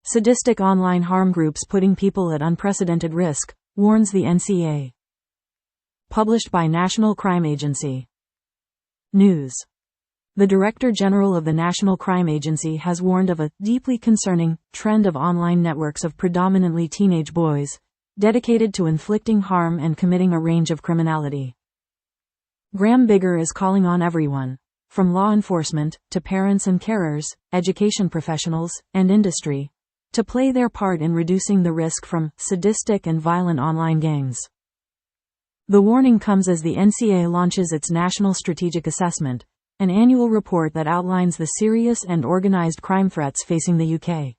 Sadistic online harm groups putting people at unprecedented risk, warns the NCA. Published by National Crime Agency. News. The Director General of the National Crime Agency has warned of a deeply concerning trend of online networks of predominantly teenage boys, dedicated to inflicting harm and committing a range of criminality. Graham Bigger is calling on everyone, from law enforcement to parents and carers, education professionals, and industry, to play their part in reducing the risk from sadistic and violent online gangs. The warning comes as the NCA launches its National Strategic Assessment, an annual report that outlines the serious and organized crime threats facing the UK.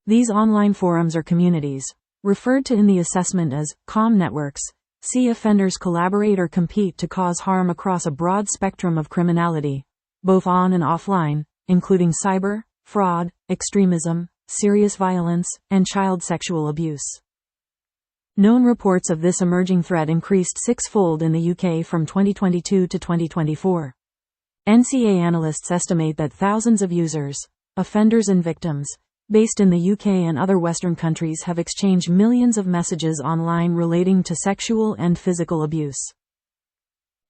These online forums or communities, referred to in the assessment as COM networks, see offenders collaborate or compete to cause harm across a broad spectrum of criminality, both on and offline, including cyber, fraud, extremism, serious violence, and child sexual abuse. Known reports of this emerging threat increased six-fold in the UK from 2022 to 2024. NCA analysts estimate that thousands of users, offenders and victims, based in the UK and other Western countries have exchanged millions of messages online relating to sexual and physical abuse.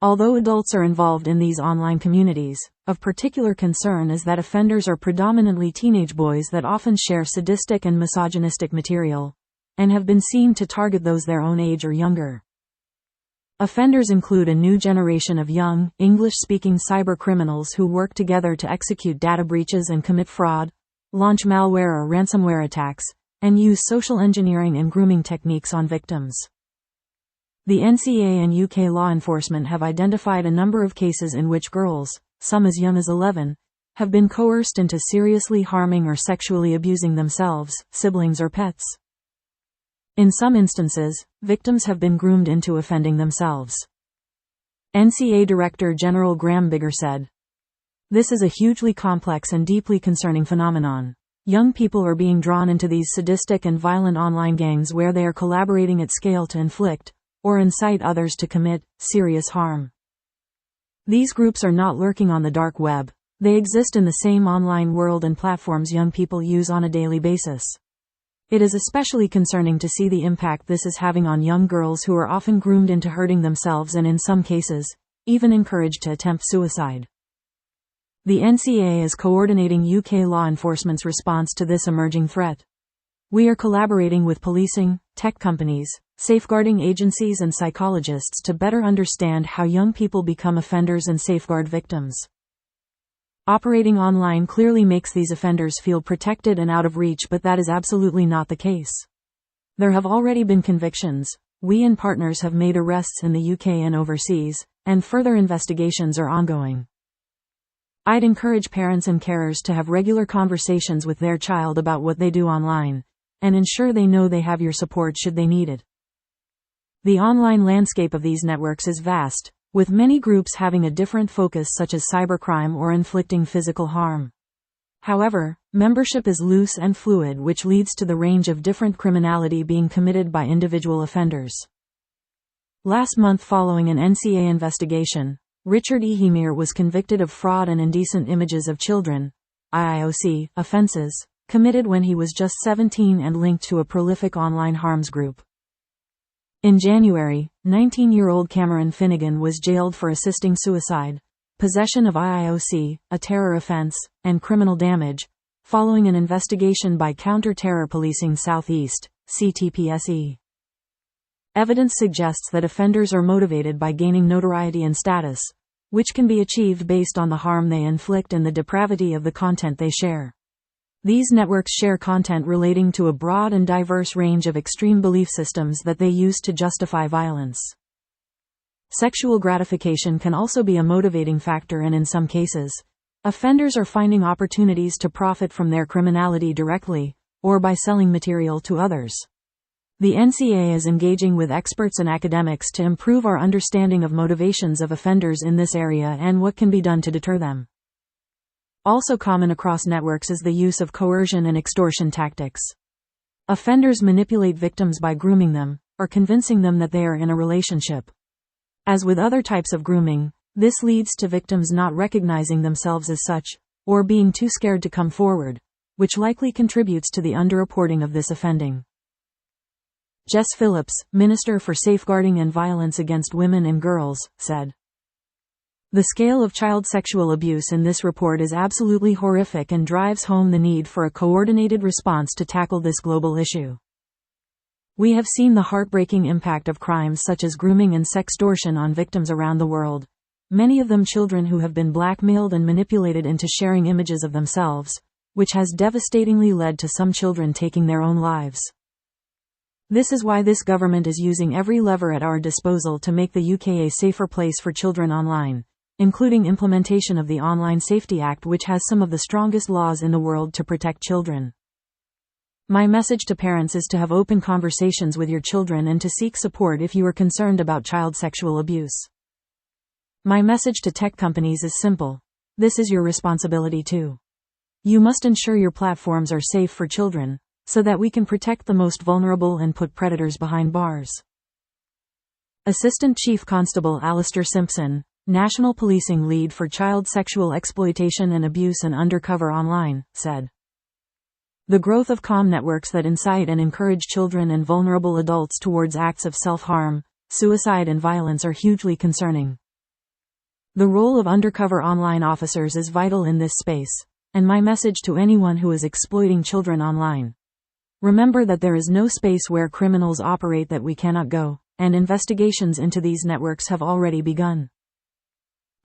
Although adults are involved in these online communities, of particular concern is that offenders are predominantly teenage boys that often share sadistic and misogynistic material, and have been seen to target those their own age or younger. Offenders include a new generation of young, English-speaking cyber criminals who work together to execute data breaches and commit fraud, launch malware or ransomware attacks, and use social engineering and grooming techniques on victims. The NCA and UK law enforcement have identified a number of cases in which girls, some as young as 11, have been coerced into seriously harming or sexually abusing themselves, siblings or pets. In some instances, victims have been groomed into offending themselves. NCA Director General Graham Bigger said, "This is a hugely complex and deeply concerning phenomenon. Young people are being drawn into these sadistic and violent online gangs where they are collaborating at scale to inflict, or incite others to commit, serious harm. These groups are not lurking on the dark web, they exist in the same online world and platforms young people use on a daily basis. It is especially concerning to see the impact this is having on young girls who are often groomed into hurting themselves and in some cases, even encouraged to attempt suicide." The NCA is coordinating UK law enforcement's response to this emerging threat. "We are collaborating with policing, tech companies, safeguarding agencies and psychologists to better understand how young people become offenders and safeguard victims. Operating online clearly makes these offenders feel protected and out of reach, but that is absolutely not the case. There have already been convictions, we and partners have made arrests in the UK and overseas, and further investigations are ongoing. I'd encourage parents and carers to have regular conversations with their child about what they do online, and ensure they know they have your support should they need it." The online landscape of these networks is vast, with many groups having a different focus such as cybercrime or inflicting physical harm. However, membership is loose and fluid, which leads to the range of different criminality being committed by individual offenders. Last month, following an NCA investigation, Richard Ehemir was convicted of fraud and indecent images of children, IIOC, offenses, committed when he was just 17 and linked to a prolific online harms group. In January, 19-year-old Cameron Finnegan was jailed for assisting suicide, possession of IIOC, a terror offense, and criminal damage, following an investigation by Counter-Terror Policing Southeast, CTPSE. Evidence suggests that offenders are motivated by gaining notoriety and status, which can be achieved based on the harm they inflict and the depravity of the content they share. These networks share content relating to a broad and diverse range of extreme belief systems that they use to justify violence. Sexual gratification can also be a motivating factor, and in some cases, offenders are finding opportunities to profit from their criminality directly, or by selling material to others. The NCA is engaging with experts and academics to improve our understanding of motivations of offenders in this area and what can be done to deter them. Also common across networks is the use of coercion and extortion tactics. Offenders manipulate victims by grooming them, or convincing them that they are in a relationship. As with other types of grooming, this leads to victims not recognizing themselves as such, or being too scared to come forward, which likely contributes to the underreporting of this offending. Jess Phillips, Minister for Safeguarding and Violence Against Women and Girls, said, "The scale of child sexual abuse in this report is absolutely horrific and drives home the need for a coordinated response to tackle this global issue. We have seen the heartbreaking impact of crimes such as grooming and sextortion on victims around the world, many of them children who have been blackmailed and manipulated into sharing images of themselves, which has devastatingly led to some children taking their own lives. This is why this government is using every lever at our disposal to make the UK a safer place for children online, including implementation of the Online Safety Act, which has some of the strongest laws in the world to protect children. My message to parents is to have open conversations with your children and to seek support if you are concerned about child sexual abuse. My message to tech companies is simple. This is your responsibility too. You must ensure your platforms are safe for children, so that we can protect the most vulnerable and put predators behind bars." Assistant Chief Constable Alistair Simpson, National Policing Lead for Child Sexual Exploitation and Abuse and Undercover Online, said, "The growth of comm networks that incite and encourage children and vulnerable adults towards acts of self-harm, suicide and violence are hugely concerning. The role of undercover online officers is vital in this space, and my message to anyone who is exploiting children online: remember that there is no space where criminals operate that we cannot go, and investigations into these networks have already begun.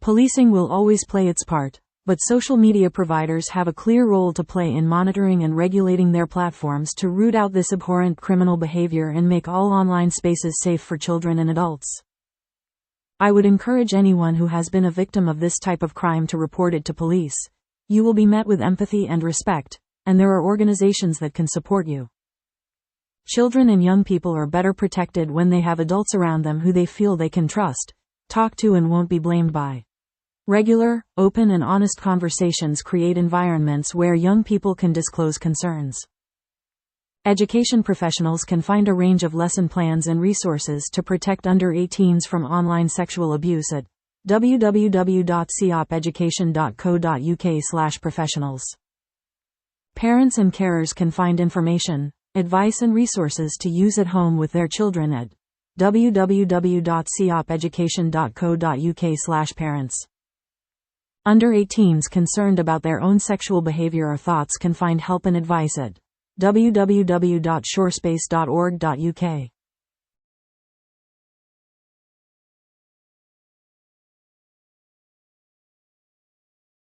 Policing will always play its part, but social media providers have a clear role to play in monitoring and regulating their platforms to root out this abhorrent criminal behavior and make all online spaces safe for children and adults. I would encourage anyone who has been a victim of this type of crime to report it to police. You will be met with empathy and respect, and there are organizations that can support you. Children and young people are better protected when they have adults around them who they feel they can trust, talk to, and won't be blamed by. Regular, open and honest conversations create environments where young people can disclose concerns. Education professionals can find a range of lesson plans and resources to protect under-18s from online sexual abuse at www.copeducation.co.uk/professionals. Parents and carers can find information, advice and resources to use at home with their children at www.copeducation.co.uk/parents. Under-18s concerned about their own sexual behavior or thoughts can find help and advice at www.shorespace.org.uk.